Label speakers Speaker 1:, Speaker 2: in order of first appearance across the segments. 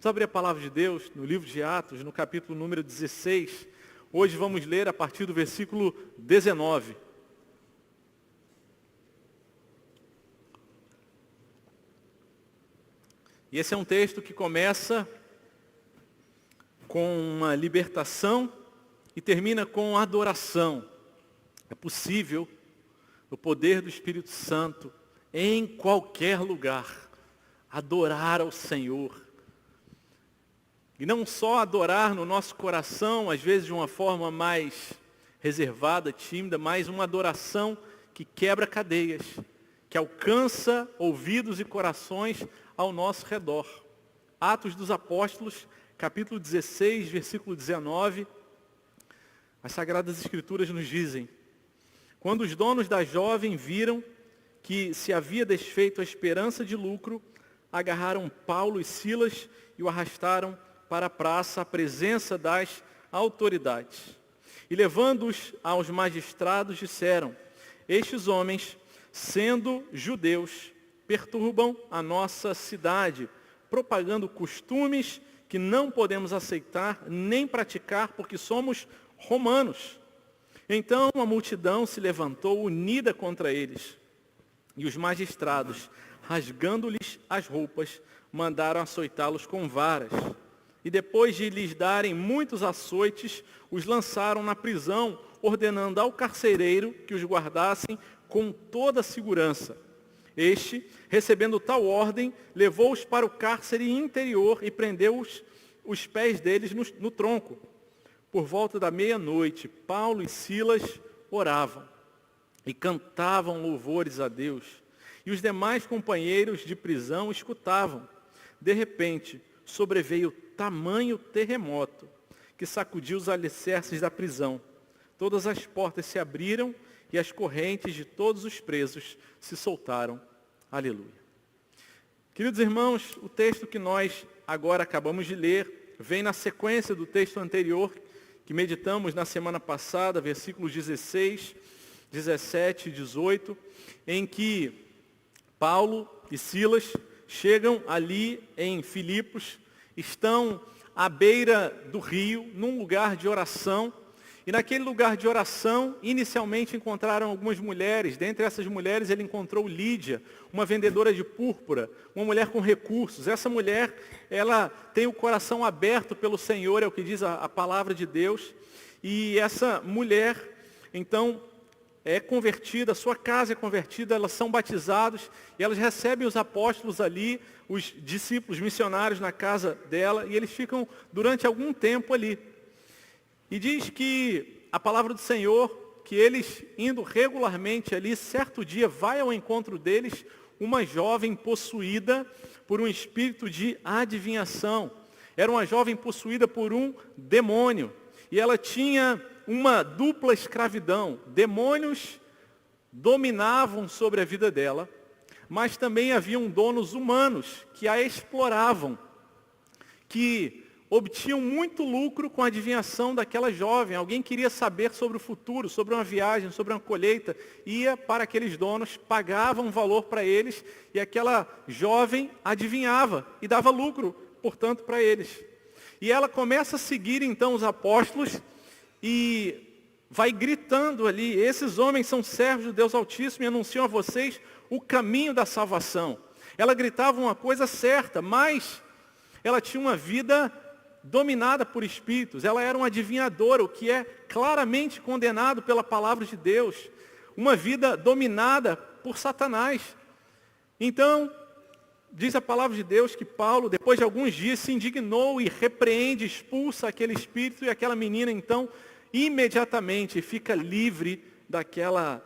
Speaker 1: Vamos abrir a palavra de Deus no livro de Atos, no capítulo número 16. Hoje vamos ler a partir do versículo 19. E esse é um texto que começa com uma libertação e termina com adoração. É possível, no poder do Espírito Santo, em qualquer lugar, adorar ao Senhor. E não só adorar no nosso coração, às vezes de uma forma mais reservada, tímida, mas uma adoração que quebra cadeias, que alcança ouvidos e corações ao nosso redor. Atos dos Apóstolos, capítulo 16, versículo 19. As Sagradas Escrituras nos dizem: quando os donos da jovem viram que se havia desfeito a esperança de lucro, agarraram Paulo e Silas e o arrastaram para a praça, à presença das autoridades. E levando-os aos magistrados, disseram: estes homens, sendo judeus, perturbam a nossa cidade, propagando costumes que não podemos aceitar nem praticar, porque somos romanos. Então a multidão se levantou unida contra eles. E os magistrados, rasgando-lhes as roupas, mandaram açoitá-los com varas. E depois de lhes darem muitos açoites, os lançaram na prisão, ordenando ao carcereiro que os guardassem com toda a segurança. Este, recebendo tal ordem, levou-os para o cárcere interior e prendeu os pés deles no tronco. Por volta da meia-noite, Paulo e Silas oravam e cantavam louvores a Deus. E os demais companheiros de prisão escutavam. De repente, sobreveio tamanho terremoto que sacudiu os alicerces da prisão. Todas as portas se abriram e as correntes de todos os presos se soltaram. Aleluia. Queridos irmãos, o texto que nós agora acabamos de ler vem na sequência do texto anterior que meditamos na semana passada, versículos 16, 17 e 18, em que Paulo e Silas chegam ali em Filipos, estão à beira do rio, num lugar de oração. E naquele lugar de oração, inicialmente encontraram algumas mulheres. Dentre essas mulheres, ele encontrou Lídia, uma vendedora de púrpura, uma mulher com recursos. Essa mulher, ela tem o coração aberto pelo Senhor, é o que diz a palavra de Deus. E essa mulher, então, é convertida, sua casa é convertida, elas são batizados, e elas recebem os apóstolos ali, os discípulos missionários na casa dela, e eles ficam durante algum tempo ali. E diz que a palavra do Senhor, que eles indo regularmente ali, certo dia vai ao encontro deles uma jovem possuída por um espírito de adivinhação. Era uma jovem possuída por um demônio. E ela tinha uma dupla escravidão. Demônios dominavam sobre a vida dela, mas também haviam donos humanos que a exploravam, que obtinham muito lucro com a adivinhação daquela jovem. Alguém queria saber sobre o futuro, sobre uma viagem, sobre uma colheita, ia para aqueles donos, pagava um valor para eles, e aquela jovem adivinhava e dava lucro, portanto, para eles. E ela começa a seguir então os apóstolos e vai gritando ali: esses homens são servos do Deus Altíssimo e anunciam a vocês o caminho da salvação. Ela gritava uma coisa certa, mas ela tinha uma vida dominada por espíritos. Ela era uma adivinhadora, o que é claramente condenado pela palavra de Deus. Uma vida dominada por Satanás. Então, diz a palavra de Deus que Paulo, depois de alguns dias, se indignou e repreende, expulsa aquele espírito, e aquela menina, então, imediatamente fica livre daquela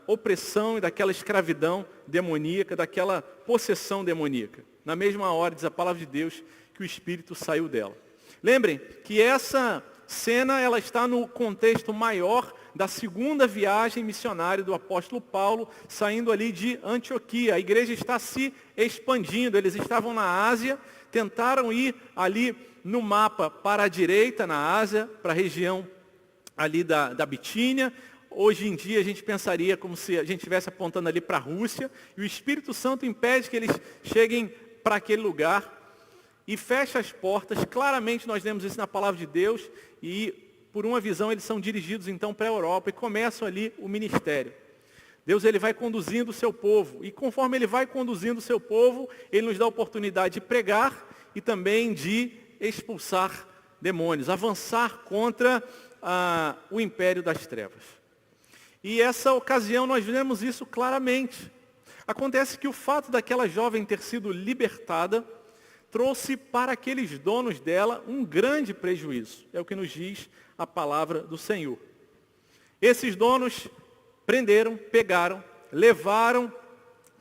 Speaker 1: opressão e daquela escravidão demoníaca, daquela possessão demoníaca. Na mesma hora, diz a palavra de Deus, que o espírito saiu dela. Lembrem que essa cena ela está no contexto maior da segunda viagem missionária do apóstolo Paulo, saindo ali de Antioquia. A igreja está se expandindo. Eles estavam na Ásia, tentaram ir ali no mapa para a direita, na Ásia, para a região ali da Bitínia. Hoje em dia a gente pensaria como se a gente estivesse apontando ali para a Rússia, e o Espírito Santo impede que eles cheguem para aquele lugar. e fecha as portas. Claramente nós vemos isso na palavra de Deus, e por uma visão eles são dirigidos então para a Europa e começam ali o ministério. Deus ele vai conduzindo o seu povo, e conforme ele vai conduzindo o seu povo, ele nos dá a oportunidade de pregar e também de expulsar demônios, avançar contra o império das trevas. E essa ocasião nós vemos isso claramente. Acontece que o fato daquela jovem ter sido libertada trouxe para aqueles donos dela um grande prejuízo. É o que nos diz a palavra do Senhor. Esses donos prenderam, pegaram, levaram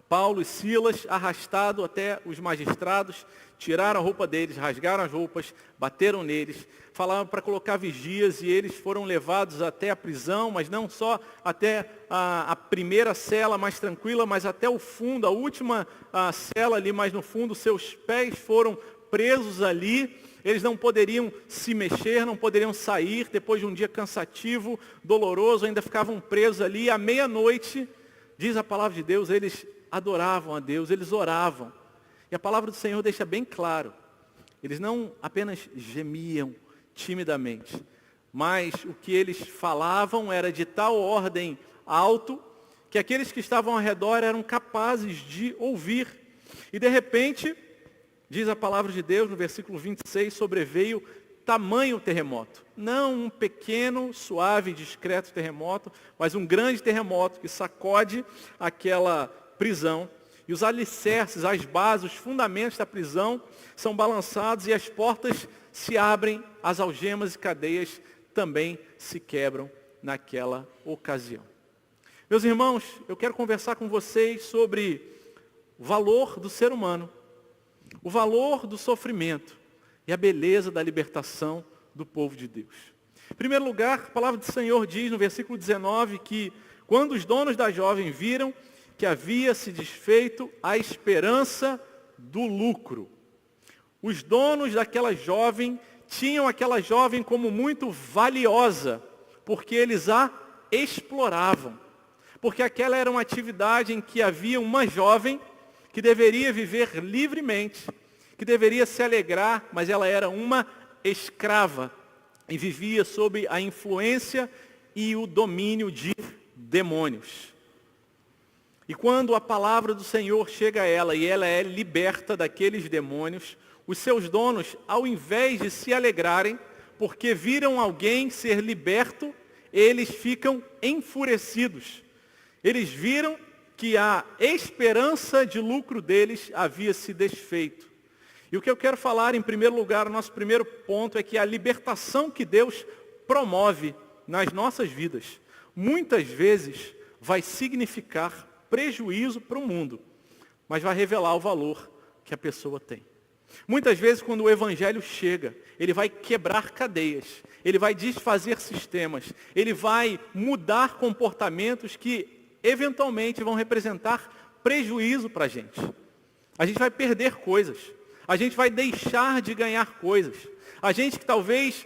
Speaker 1: Paulo e Silas arrastado até os magistrados, tiraram a roupa deles, rasgaram as roupas, bateram neles, falaram para colocar vigias, e eles foram levados até a prisão, mas não só até a primeira cela mais tranquila, mas até o fundo, a última cela ali mais no fundo. Seus pés foram presos ali, eles não poderiam se mexer, não poderiam sair, depois de um dia cansativo, doloroso, ainda ficavam presos ali. E à meia-noite, diz a palavra de Deus, eles adoravam a Deus, eles oravam. E a palavra do Senhor deixa bem claro, eles não apenas gemiam timidamente, mas o que eles falavam era de tal ordem alto, que aqueles que estavam ao redor eram capazes de ouvir. E de repente, diz a palavra de Deus no versículo 26, sobreveio tamanho terremoto. Não um pequeno, suave, discreto terremoto, mas um grande terremoto que sacode aquela prisão. E os alicerces, as bases, os fundamentos da prisão são balançados, e as portas se abrem, as algemas e cadeias também se quebram naquela ocasião. Meus irmãos, eu quero conversar com vocês sobre o valor do ser humano, o valor do sofrimento e a beleza da libertação do povo de Deus. Em primeiro lugar, a palavra do Senhor diz no versículo 19 que quando os donos da jovem viram que havia se desfeito a esperança do lucro. Os donos daquela jovem tinham aquela jovem como muito valiosa, porque eles a exploravam. Porque aquela era uma atividade em que havia uma jovem que deveria viver livremente, que deveria se alegrar, mas ela era uma escrava e vivia sob a influência e o domínio de demônios. E quando a palavra do Senhor chega a ela e ela é liberta daqueles demônios, os seus donos, ao invés de se alegrarem, porque viram alguém ser liberto, eles ficam enfurecidos. Eles viram que a esperança de lucro deles havia se desfeito. E o que eu quero falar, em primeiro lugar, o nosso primeiro ponto, é que a libertação que Deus promove nas nossas vidas, muitas vezes vai significar prejuízo para o mundo, mas vai revelar o valor que a pessoa tem. Muitas vezes, quando o evangelho chega, ele vai quebrar cadeias, ele vai desfazer sistemas, ele vai mudar comportamentos que eventualmente vão representar prejuízo para a gente. A gente vai perder coisas, a gente vai deixar de ganhar coisas. A gente que talvez,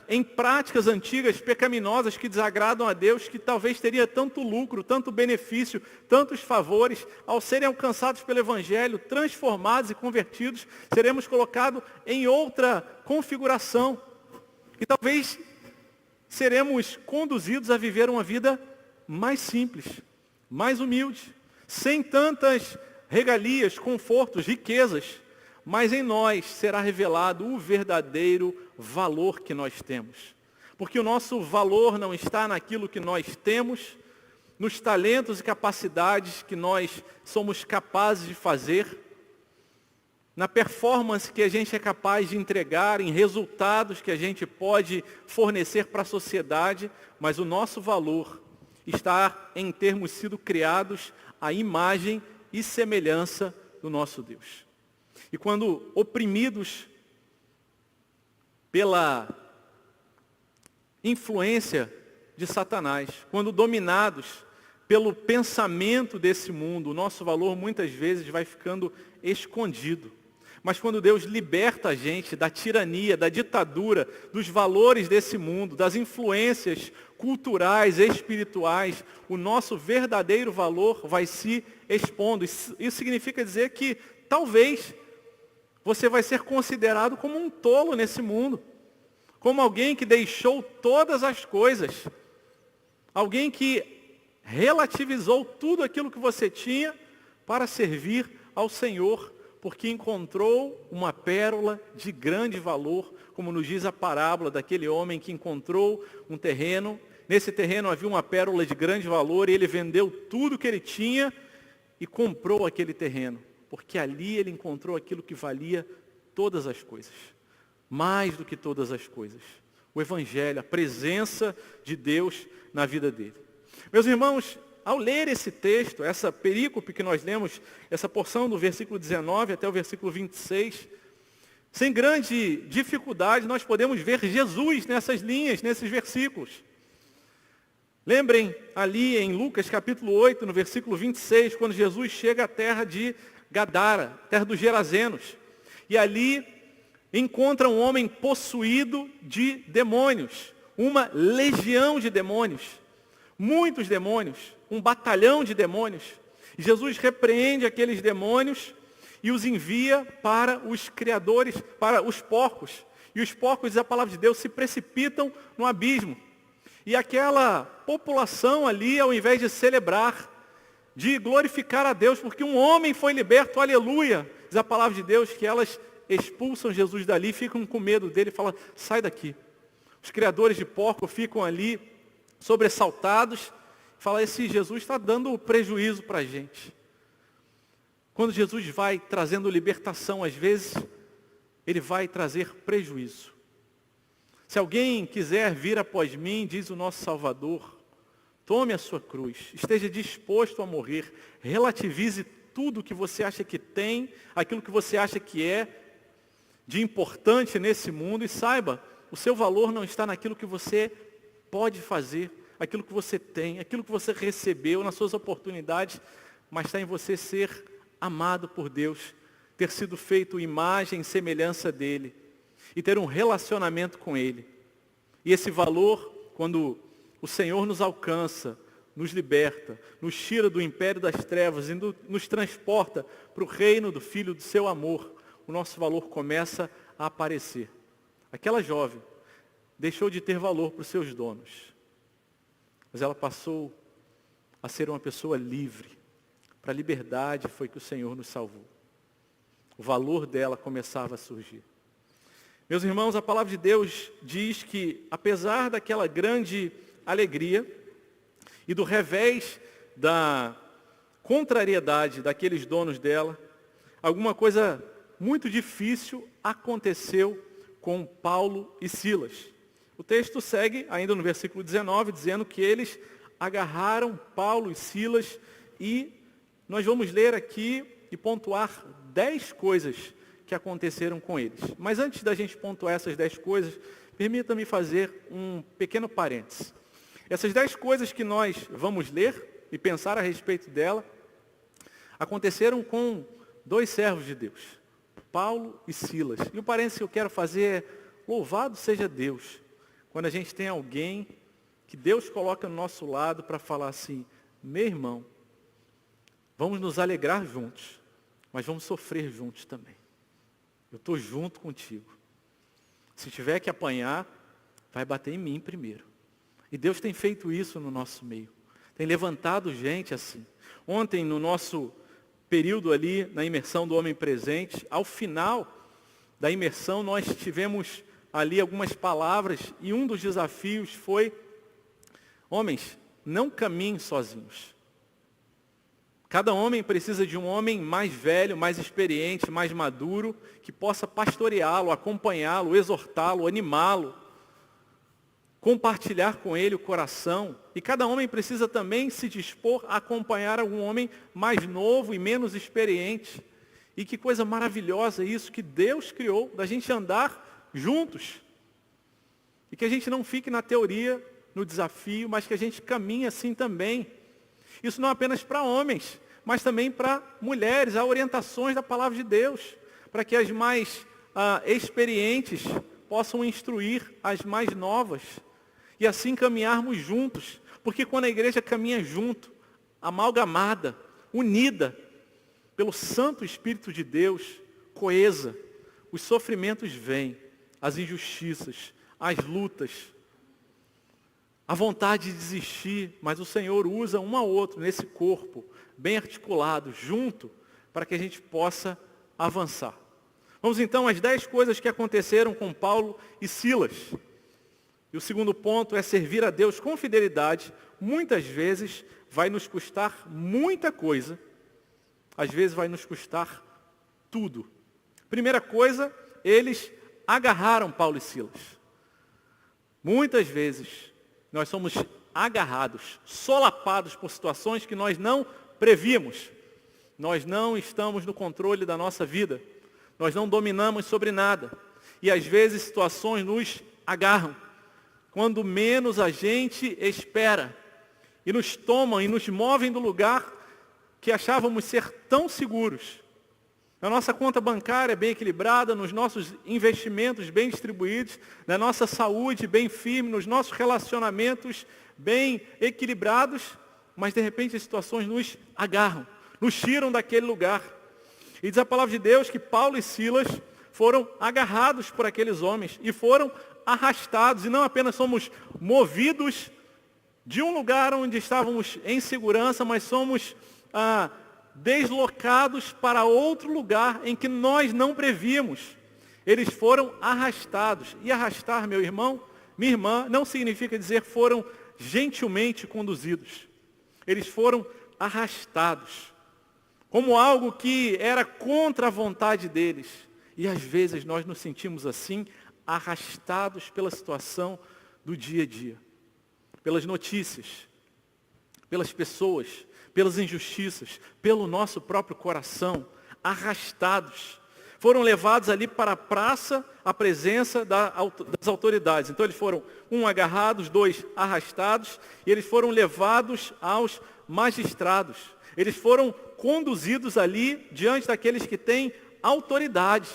Speaker 1: em práticas antigas, pecaminosas, que desagradam a Deus, que talvez teria tanto lucro, tanto benefício, tantos favores, ao serem alcançados pelo Evangelho, transformados e convertidos, seremos colocados em outra configuração. E talvez seremos conduzidos a viver uma vida mais simples, mais humilde, sem tantas regalias, confortos, riquezas, mas em nós será revelado o verdadeiro valor que nós temos. Porque o nosso valor não está naquilo que nós temos, nos talentos e capacidades que nós somos capazes de fazer, na performance que a gente é capaz de entregar, em resultados que a gente pode fornecer para a sociedade, mas o nosso valor está em termos sido criados à imagem e semelhança do nosso Deus. E quando oprimidos pela influência de Satanás, quando dominados pelo pensamento desse mundo, o nosso valor muitas vezes vai ficando escondido. Mas quando Deus liberta a gente da tirania, da ditadura, dos valores desse mundo, das influências culturais, espirituais, o nosso verdadeiro valor vai se expondo. Isso significa dizer que talvez você vai ser considerado como um tolo nesse mundo, como alguém que deixou todas as coisas, alguém que relativizou tudo aquilo que você tinha para servir ao Senhor, porque encontrou uma pérola de grande valor, como nos diz a parábola daquele homem que encontrou um terreno. Nesse terreno havia uma pérola de grande valor e ele vendeu tudo que ele tinha e comprou aquele terreno, porque ali ele encontrou aquilo que valia todas as coisas, mais do que todas as coisas. O Evangelho, a presença de Deus na vida dele. Meus irmãos, ao ler esse texto, essa perícope que nós lemos, essa porção do versículo 19 até o versículo 26, sem grande dificuldade nós podemos ver Jesus nessas linhas, nesses versículos. Lembrem ali em Lucas capítulo 8, no versículo 26, quando Jesus chega à terra de Gadara, terra dos Gerazenos, e ali encontra um homem possuído de demônios, uma legião de demônios, muitos demônios, um batalhão de demônios. Jesus repreende aqueles demônios e os envia para os criadores, para os porcos. E os porcos, diz a palavra de Deus, se precipitam no abismo. E aquela população ali, ao invés de celebrar, de glorificar a Deus, porque um homem foi liberto, aleluia, diz a palavra de Deus, que elas expulsam Jesus dali, ficam com medo dele e falam, sai daqui. Os criadores de porco ficam ali sobressaltados, falam, esse Jesus está dando prejuízo para a gente. Quando Jesus vai trazendo libertação, às vezes, ele vai trazer prejuízo. Se alguém quiser vir após mim, diz o nosso Salvador, tome a sua cruz, esteja disposto a morrer, relativize tudo que você acha que tem, aquilo que você acha que é de importante nesse mundo e saiba, o seu valor não está naquilo que você pode fazer, aquilo que você tem, aquilo que você recebeu nas suas oportunidades, mas está em você ser amado por Deus, ter sido feito imagem e semelhança dele e ter um relacionamento com ele. E esse valor, quando o Senhor nos alcança, nos liberta, nos tira do império das trevas e nos transporta para o reino do Filho do seu amor, o nosso valor começa a aparecer. Aquela jovem deixou de ter valor para os seus donos, mas ela passou a ser uma pessoa livre. Para a liberdade foi que o Senhor nos salvou. O valor dela começava a surgir. Meus irmãos, a palavra de Deus diz que, apesar daquela grande alegria e do revés da contrariedade daqueles donos dela, alguma coisa muito difícil aconteceu com Paulo e Silas. O texto segue, ainda no versículo 19, dizendo que eles agarraram Paulo e Silas e nós vamos ler aqui e pontuar 10 coisas que aconteceram com eles. Mas antes da gente pontuar essas 10 coisas, permita-me fazer um pequeno parênteses. Essas 10 coisas que nós vamos ler e pensar a respeito dela, aconteceram com 2 servos de Deus, Paulo e Silas. E o parênteses que eu quero fazer é, louvado seja Deus, quando a gente tem alguém que Deus coloca no nosso lado para falar assim, meu irmão, vamos nos alegrar juntos, mas vamos sofrer juntos também. Eu estou junto contigo. Se tiver que apanhar, vai bater em mim primeiro. E Deus tem feito isso no nosso meio. Tem levantado gente assim. Ontem, no nosso período ali, na imersão do Homem Presente, ao final da imersão, nós tivemos ali algumas palavras, e um dos desafios foi, homens, não caminhem sozinhos. Cada homem precisa de um homem mais velho, mais experiente, mais maduro, que possa pastoreá-lo, acompanhá-lo, exortá-lo, animá-lo, compartilhar com ele o coração. E cada homem precisa também se dispor a acompanhar algum homem mais novo e menos experiente. E que coisa maravilhosa isso que Deus criou, da gente andar juntos. E que a gente não fique na teoria, no desafio, mas que a gente caminhe assim também. Isso não apenas para homens, mas também para mulheres, há orientações da palavra de Deus, para que as mais experientes possam instruir as mais novas, e assim caminharmos juntos, porque quando a igreja caminha junto, amalgamada, unida, pelo Santo Espírito de Deus, coesa, os sofrimentos vêm, as injustiças, as lutas, a vontade de desistir, mas o Senhor usa um ao outro nesse corpo, bem articulado, junto, para que a gente possa avançar. Vamos então às 10 coisas que aconteceram com Paulo e Silas. E o segundo ponto é servir a Deus com fidelidade. Muitas vezes vai nos custar muita coisa, às vezes vai nos custar tudo. Primeira coisa, eles agarraram Paulo e Silas. Muitas vezes nós somos agarrados, solapados por situações que nós não prevíamos. Nós não estamos no controle da nossa vida. Nós não dominamos sobre nada. E às vezes situações nos agarram, quando menos a gente espera. E nos tomam e nos movem do lugar que achávamos ser tão seguros. Na nossa conta bancária bem equilibrada, nos nossos investimentos bem distribuídos, na nossa saúde bem firme, nos nossos relacionamentos bem equilibrados, mas de repente as situações nos agarram, nos tiram daquele lugar. E diz a palavra de Deus que Paulo e Silas foram agarrados por aqueles homens e foram arrastados, e não apenas somos movidos de um lugar onde estávamos em segurança, mas somos deslocados para outro lugar em que nós não prevíamos. Eles foram arrastados. E arrastar, meu irmão, minha irmã, não significa dizer foram gentilmente conduzidos. Eles foram arrastados, como algo que era contra a vontade deles. E às vezes nós nos sentimos assim, arrastados pela situação do dia a dia, pelas notícias, pelas pessoas, pelas injustiças, pelo nosso próprio coração, arrastados. Foram levados ali para a praça, à presença das autoridades. Então eles foram, 1, agarrados, 2, arrastados, e eles foram levados aos magistrados. Eles foram conduzidos ali diante daqueles que têm autoridade.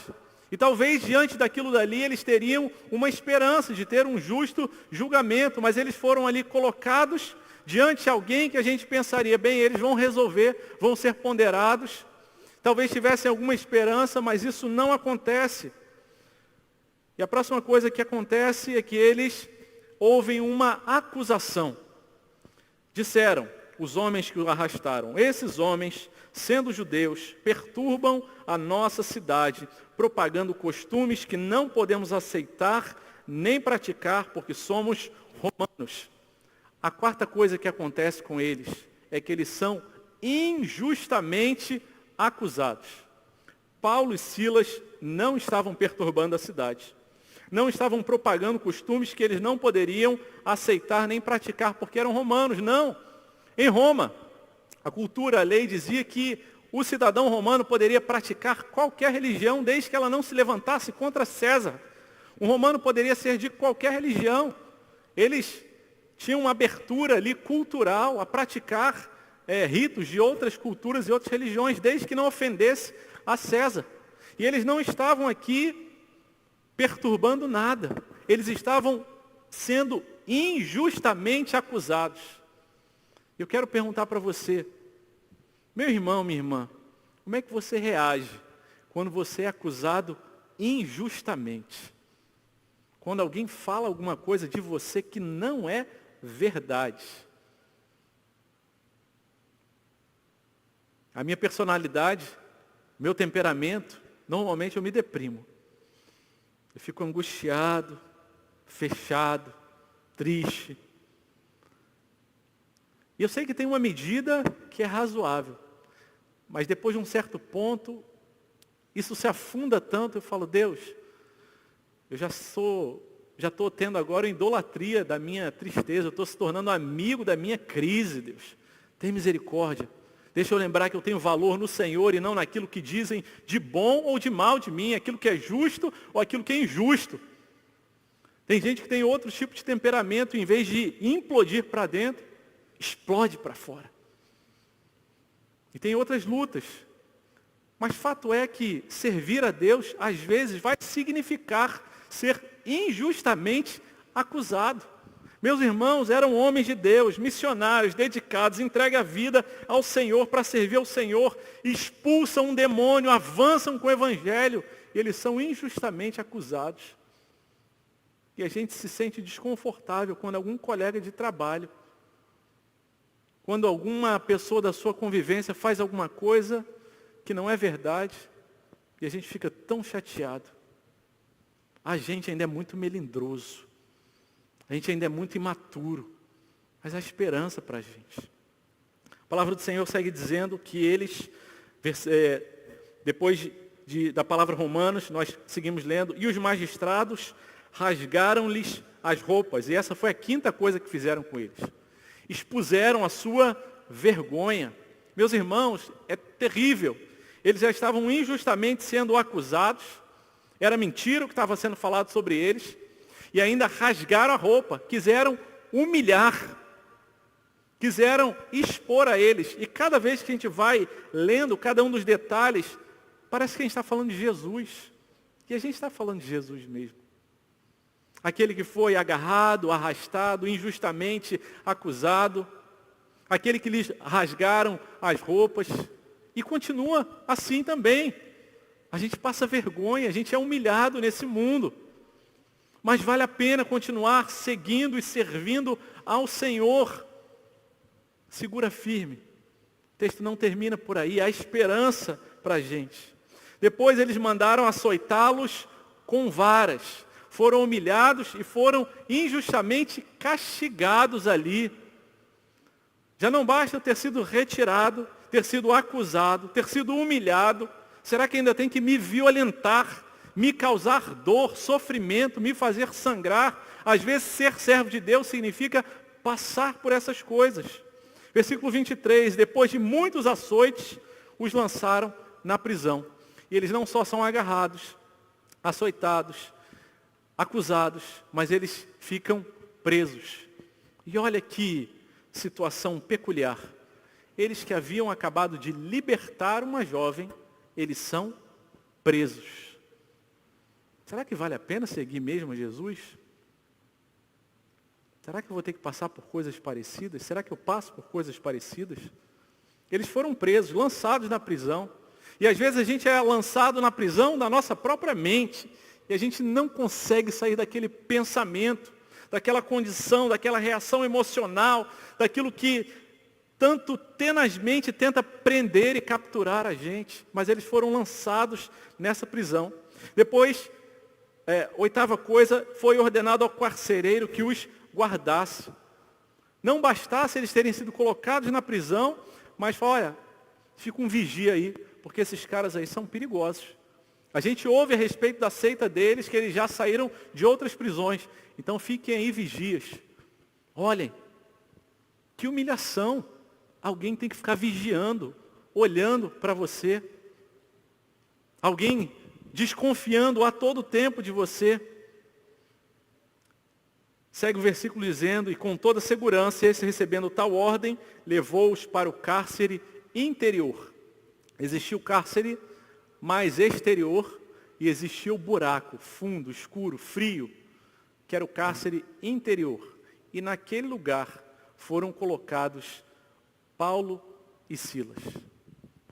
Speaker 1: E talvez diante daquilo dali eles teriam uma esperança de ter um justo julgamento, mas eles foram ali colocados diante de alguém que a gente pensaria, bem, eles vão resolver, vão ser ponderados. Talvez tivessem alguma esperança, mas isso não acontece. E a próxima coisa que acontece é que eles ouvem uma acusação. Disseram os homens que o arrastaram: esses homens, sendo judeus, perturbam a nossa cidade, propagando costumes que não podemos aceitar nem praticar, porque somos romanos. A quarta coisa que acontece com eles é que eles são injustamente acusados. Paulo e Silas não estavam perturbando a cidade. Não estavam propagando costumes que eles não poderiam aceitar nem praticar, porque eram romanos. Não. Em Roma, a cultura, a lei dizia que o cidadão romano poderia praticar qualquer religião, desde que ela não se levantasse contra César. Um romano poderia ser de qualquer religião. Eles tinham uma abertura ali cultural a praticar ritos de outras culturas e outras religiões, desde que não ofendesse a César. E eles não estavam aqui perturbando nada. Eles estavam sendo injustamente acusados. Eu quero perguntar para você, meu irmão, minha irmã, como é que você reage quando você é acusado injustamente? Quando alguém fala alguma coisa de você que não é verdade. A minha personalidade, meu temperamento, normalmente eu me deprimo. Eu fico angustiado, fechado, triste. E eu sei que tem uma medida que é razoável, mas depois de um certo ponto, isso se afunda tanto, eu falo, Deus, eu já estou tendo agora a idolatria da minha tristeza, eu estou se tornando amigo da minha crise, Deus. Tem misericórdia. Deixa eu lembrar que eu tenho valor no Senhor e não naquilo que dizem de bom ou de mal de mim, aquilo que é justo ou aquilo que é injusto. Tem gente que tem outro tipo de temperamento, em vez de implodir para dentro, explode para fora. E tem outras lutas. Mas fato é que servir a Deus, às vezes, vai significar ser injustamente acusado. Meus irmãos eram homens de Deus, missionários, dedicados, entreguem a vida ao Senhor para servir ao Senhor, expulsam um demônio, avançam com o Evangelho e eles são injustamente acusados. E a gente se sente desconfortável quando algum colega de trabalho, quando alguma pessoa da sua convivência faz alguma coisa que não é verdade, e a gente fica tão chateado. A gente ainda é muito melindroso, a gente ainda é muito imaturo, mas há esperança para a gente. A palavra do Senhor segue dizendo que eles, depois da palavra Romanos, nós seguimos lendo, e os magistrados rasgaram-lhes as roupas, e essa foi a quinta coisa que fizeram com eles. Expuseram a sua vergonha. Meus irmãos, é terrível. Eles já estavam injustamente sendo acusados, era mentira o que estava sendo falado sobre eles, e ainda rasgaram a roupa, quiseram humilhar, quiseram expor a eles. E cada vez que a gente vai lendo cada um dos detalhes, parece que a gente está falando de Jesus. E a gente está falando de Jesus mesmo. Aquele que foi agarrado, arrastado, injustamente acusado, aquele que lhes rasgaram as roupas, e continua assim também. A gente passa vergonha, a gente é humilhado nesse mundo, mas vale a pena continuar seguindo e servindo ao Senhor. Segura firme, o texto não termina por aí, há esperança para a gente. Depois eles mandaram açoitá-los com varas, foram humilhados e foram injustamente castigados ali. Já não basta ter sido retirado, ter sido acusado, ter sido humilhado. Será que ainda tem que me violentar, me causar dor, sofrimento, me fazer sangrar? Às vezes ser servo de Deus significa passar por essas coisas. Versículo 23, depois de muitos açoites, os lançaram na prisão. E eles não só são agarrados, açoitados, acusados, mas eles ficam presos. E olha que situação peculiar. Eles que haviam acabado de libertar uma jovem, eles são presos. Será que vale a pena seguir mesmo a Jesus? Será que eu vou ter que passar por coisas parecidas? Será que eu passo por coisas parecidas? Eles foram presos, lançados na prisão. E às vezes a gente é lançado na prisão da nossa própria mente. E a gente não consegue sair daquele pensamento, daquela condição, daquela reação emocional, daquilo que tanto tenazmente tenta prender e capturar a gente. Mas eles foram lançados nessa prisão. Depois, oitava coisa, foi ordenado ao carcereiro que os guardasse. Não bastasse eles terem sido colocados na prisão, mas falou, olha, fica um vigia aí, porque esses caras aí são perigosos. A gente ouve a respeito da seita deles, que eles já saíram de outras prisões. Então fiquem aí vigias. Olhem, que humilhação. Alguém tem que ficar vigiando, olhando para você. Alguém desconfiando a todo tempo de você. Segue o versículo dizendo, e com toda segurança, esse recebendo tal ordem, levou-os para o cárcere interior. Existia o cárcere mais exterior e existia o buraco, fundo, escuro, frio, que era o cárcere interior. E naquele lugar foram colocados Paulo e Silas.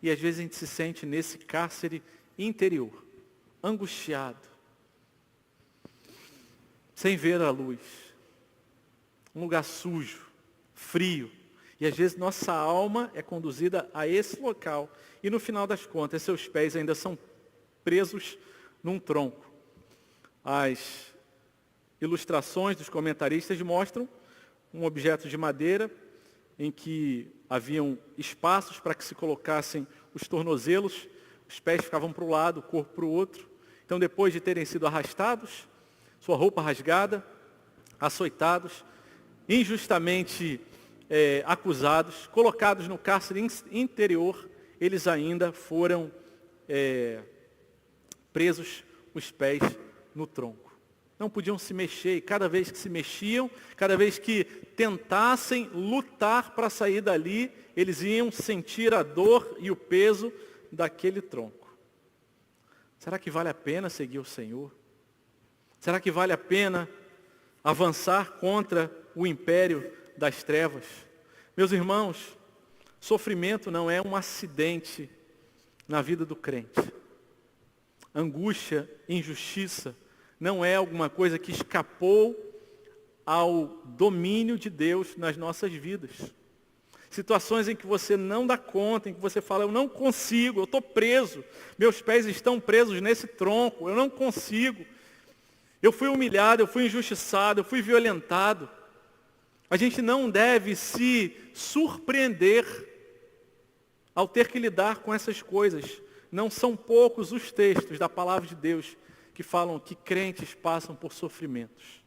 Speaker 1: E às vezes a gente se sente nesse cárcere interior, angustiado, sem ver a luz. Um lugar sujo, frio. E às vezes nossa alma é conduzida a esse local. E no final das contas, seus pés ainda são presos num tronco. As ilustrações dos comentaristas mostram um objeto de madeira em que haviam espaços para que se colocassem os tornozelos, os pés ficavam para o lado, o corpo para o outro. Então, depois de terem sido arrastados, sua roupa rasgada, açoitados, injustamente acusados, colocados no cárcere interior, eles ainda foram presos os pés no tronco. Não podiam se mexer, e cada vez que se mexiam, cada vez que tentassem lutar para sair dali, eles iam sentir a dor e o peso daquele tronco. Será que vale a pena seguir o Senhor? Será que vale a pena avançar contra o império das trevas? Meus irmãos, sofrimento não é um acidente na vida do crente. angústia, injustiça, não é alguma coisa que escapou ao domínio de Deus nas nossas vidas. Situações em que você não dá conta, em que você fala, eu não consigo, eu estou preso, meus pés estão presos nesse tronco, eu não consigo. Eu fui humilhado, eu fui injustiçado, eu fui violentado. A gente não deve se surpreender ao ter que lidar com essas coisas. Não são poucos os textos da palavra de Deus que falam que crentes passam por sofrimentos.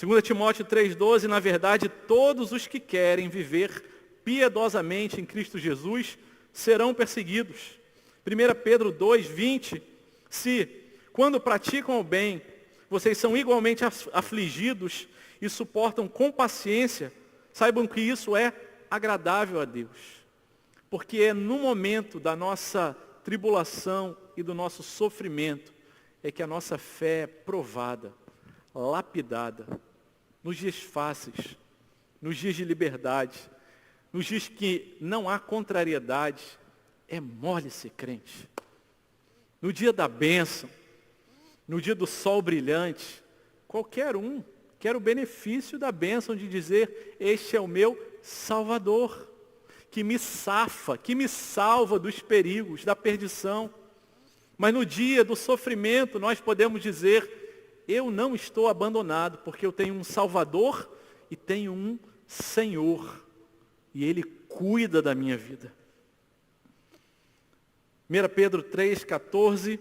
Speaker 1: 2 Timóteo 3,12, na verdade, todos os que querem viver piedosamente em Cristo Jesus serão perseguidos. 1 Pedro 2,20, se, quando praticam o bem, vocês são igualmente afligidos e suportam com paciência, saibam que isso é agradável a Deus. Porque é no momento da nossa tribulação e do nosso sofrimento é que a nossa fé é provada, lapidada, nos dias fáceis, nos dias de liberdade, nos dias que não há contrariedade, é mole ser crente. No dia da bênção, no dia do sol brilhante, qualquer um quer o benefício da bênção de dizer, este é o meu Salvador, que me safa, que me salva dos perigos, da perdição. Mas no dia do sofrimento nós podemos dizer, eu não estou abandonado, porque eu tenho um Salvador e tenho um Senhor. E Ele cuida da minha vida. 1 Pedro 3,14,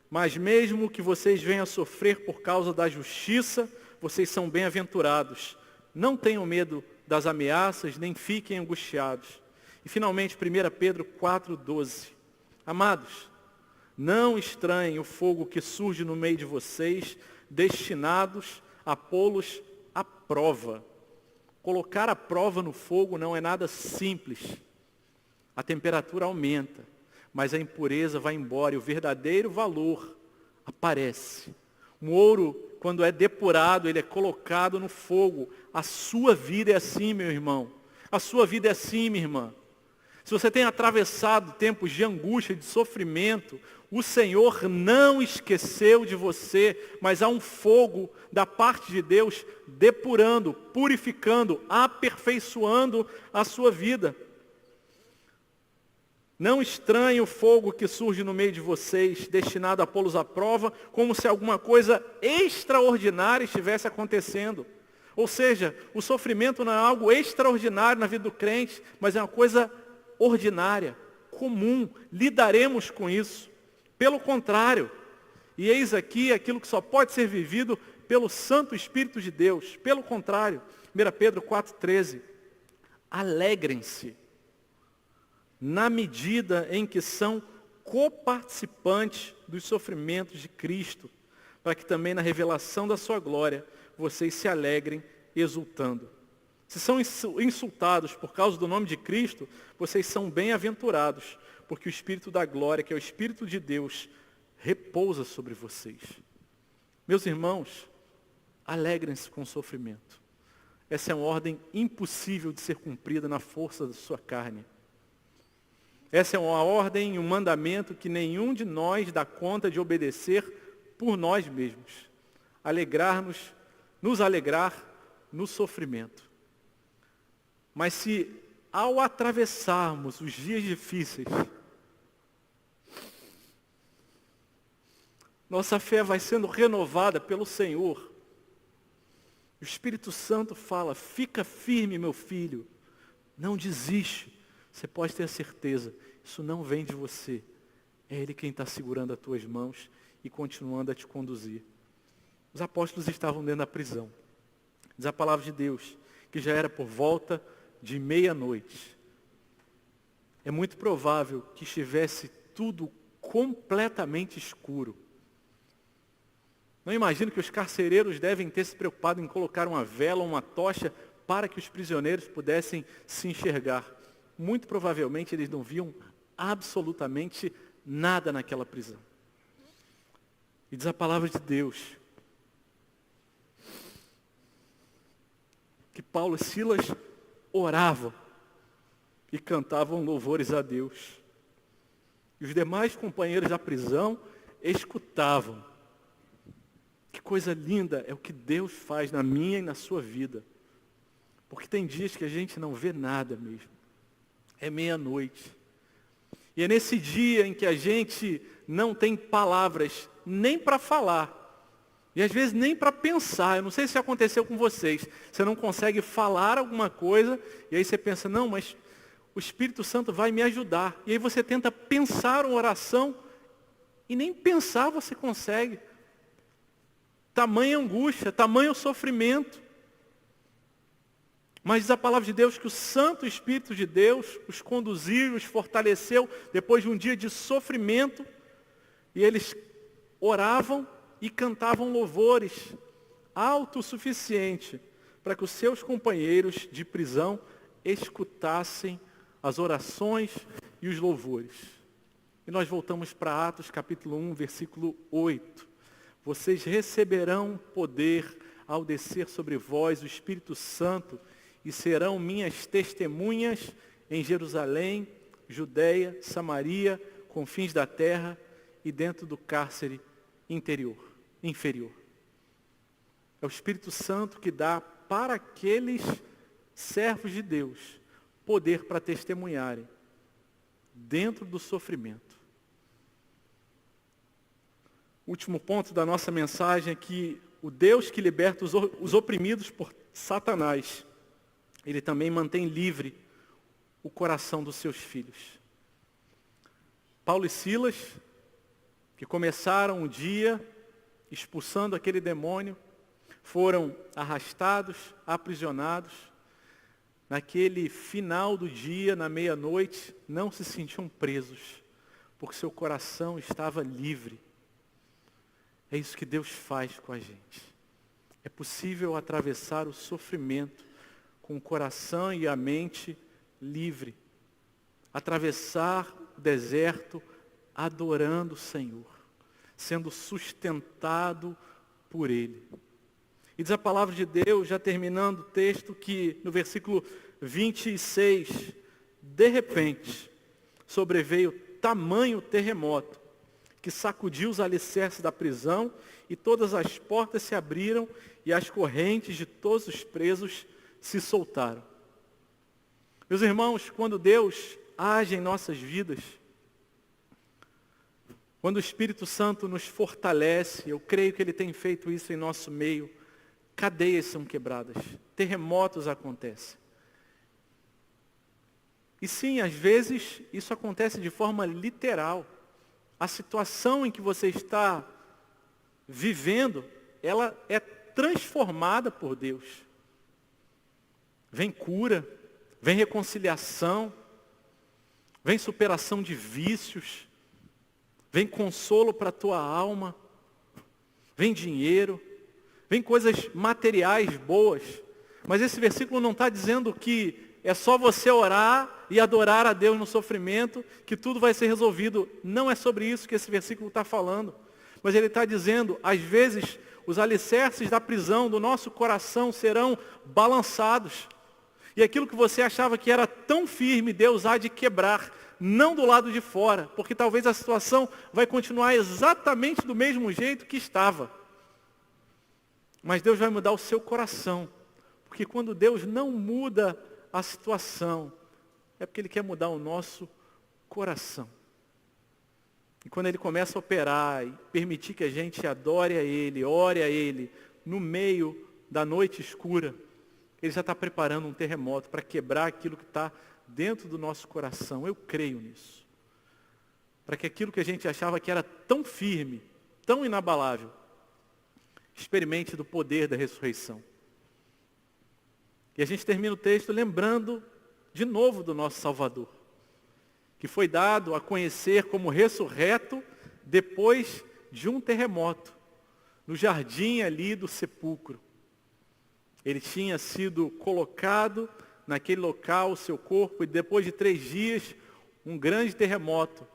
Speaker 1: mas mesmo que vocês venham a sofrer por causa da justiça, vocês são bem-aventurados. Não tenham medo das ameaças, nem fiquem angustiados. E finalmente 1 Pedro 4,12. Amados, não estranhem o fogo que surge no meio de vocês, destinados a pô-los à prova. Colocar a prova no fogo não é nada simples. A temperatura aumenta, mas a impureza vai embora e o verdadeiro valor aparece. Um ouro, quando é depurado, ele é colocado no fogo. A sua vida é assim, meu irmão. A sua vida é assim, minha irmã. Se você tem atravessado tempos de angústia, de sofrimento, o Senhor não esqueceu de você, mas há um fogo da parte de Deus depurando, purificando, aperfeiçoando a sua vida. Não estranhe o fogo que surge no meio de vocês, destinado a pô-los à prova, como se alguma coisa extraordinária estivesse acontecendo. Ou seja, o sofrimento não é algo extraordinário na vida do crente, mas é uma coisa ordinária, comum, lidaremos com isso. Pelo contrário, e eis aqui aquilo que só pode ser vivido pelo Santo Espírito de Deus. Pelo contrário, 1 Pedro 4,13, alegrem-se na medida em que são coparticipantes dos sofrimentos de Cristo, para que também na revelação da sua glória vocês se alegrem exultando. Se são insultados por causa do nome de Cristo, vocês são bem-aventurados, porque o Espírito da glória, que é o Espírito de Deus, repousa sobre vocês. Meus irmãos, alegrem-se com o sofrimento. Essa é uma ordem impossível de ser cumprida na força da sua carne. Essa é uma ordem e um mandamento que nenhum de nós dá conta de obedecer por nós mesmos. Nos alegrar no sofrimento. Mas se ao atravessarmos os dias difíceis, nossa fé vai sendo renovada pelo Senhor. O Espírito Santo fala, fica firme, meu filho, não desiste. Você pode ter a certeza, isso não vem de você. É Ele quem está segurando as tuas mãos e continuando a te conduzir. Os apóstolos estavam dentro da prisão. Diz a palavra de Deus, que já era por volta de meia-noite. É muito provável que estivesse tudo completamente escuro. Não imagino que os carcereiros devem ter se preocupado em colocar uma vela ou uma tocha para que os prisioneiros pudessem se enxergar. Muito provavelmente eles não viam absolutamente nada naquela prisão. E diz a palavra de Deus que Paulo e Silas oravam e cantavam louvores a Deus. E os demais companheiros da prisão escutavam. Que coisa linda é o que Deus faz na minha e na sua vida. Porque tem dias que a gente não vê nada mesmo. É meia-noite. E é nesse dia em que a gente não tem palavras nem para falar. E às vezes nem para pensar. Eu não sei se aconteceu com vocês. Você não consegue falar alguma coisa. E aí você pensa, não, mas o Espírito Santo vai me ajudar. E aí você tenta pensar uma oração. E nem pensar você consegue. Tamanha angústia, tamanho sofrimento. Mas diz a palavra de Deus que o Santo Espírito de Deus os conduziu, os fortaleceu depois de um dia de sofrimento. E eles oravam e cantavam louvores autossuficiente para que os seus companheiros de prisão escutassem as orações e os louvores. E nós voltamos para Atos capítulo 1, versículo 8. Vocês receberão poder ao descer sobre vós o Espírito Santo e serão minhas testemunhas em Jerusalém, Judeia, Samaria, confins da terra e dentro do cárcere inferior. É o Espírito Santo que dá para aqueles servos de Deus poder para testemunharem dentro do sofrimento. O último ponto da nossa mensagem é que o Deus que liberta os oprimidos por Satanás, Ele também mantém livre o coração dos seus filhos. Paulo e Silas, que começaram o dia expulsando aquele demônio, foram arrastados, aprisionados. Naquele final do dia, na meia-noite, não se sentiam presos, porque seu coração estava livre. É isso que Deus faz com a gente. É possível atravessar o sofrimento com o coração e a mente livre. Atravessar o deserto adorando o Senhor, sendo sustentado por Ele. E diz a palavra de Deus, já terminando o texto, que no versículo 26, de repente, sobreveio tamanho terremoto, que sacudiu os alicerces da prisão, e todas as portas se abriram, e as correntes de todos os presos se soltaram. Meus irmãos, quando Deus age em nossas vidas, quando o Espírito Santo nos fortalece, eu creio que Ele tem feito isso em nosso meio, cadeias são quebradas, terremotos acontecem. E sim, às vezes, isso acontece de forma literal. A situação em que você está vivendo, ela é transformada por Deus. Vem cura, vem reconciliação, vem superação de vícios, vem consolo para a tua alma, vem dinheiro, vem coisas materiais boas. Mas esse versículo não está dizendo que é só você orar e adorar a Deus no sofrimento que tudo vai ser resolvido. Não é sobre isso que esse versículo está falando. Mas ele está dizendo, às vezes, os alicerces da prisão do nosso coração serão balançados. E aquilo que você achava que era tão firme, Deus há de quebrar, não do lado de fora, porque talvez a situação vai continuar exatamente do mesmo jeito que estava. Mas Deus vai mudar o seu coração, porque quando Deus não muda a situação, é porque Ele quer mudar o nosso coração. E quando Ele começa a operar e permitir que a gente adore a Ele, ore a Ele, no meio da noite escura, Ele já está preparando um terremoto para quebrar aquilo que está dentro do nosso coração. Eu creio nisso. Para que aquilo que a gente achava que era tão firme, tão inabalável, experimente do poder da ressurreição. E a gente termina o texto lembrando de novo do nosso Salvador, que foi dado a conhecer como ressurreto depois de um terremoto, no jardim ali do sepulcro. Ele tinha sido colocado naquele local, o seu corpo, e depois de 3 dias, um grande terremoto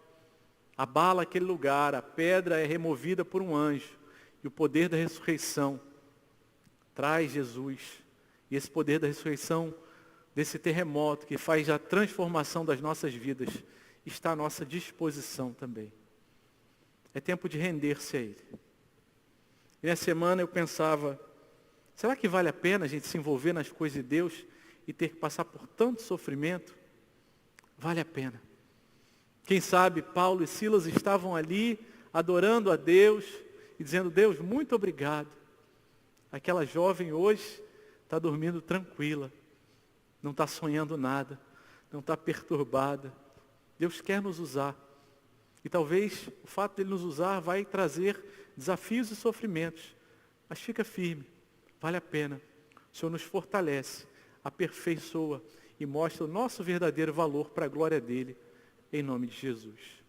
Speaker 1: abala aquele lugar, a pedra é removida por um anjo, e o poder da ressurreição traz Jesus. E esse poder da ressurreição, desse terremoto que faz a transformação das nossas vidas, está à nossa disposição também. É tempo de render-se a Ele. E nessa semana eu pensava, será que vale a pena a gente se envolver nas coisas de Deus e ter que passar por tanto sofrimento? Vale a pena. Quem sabe Paulo e Silas estavam ali adorando a Deus e dizendo, Deus, muito obrigado. Aquela jovem hoje está dormindo tranquila, não está sonhando nada, não está perturbada. Deus quer nos usar. E talvez o fato de Ele nos usar vai trazer desafios e sofrimentos. Mas fica firme, vale a pena. O Senhor nos fortalece, aperfeiçoa e mostra o nosso verdadeiro valor para a glória dEle, em nome de Jesus.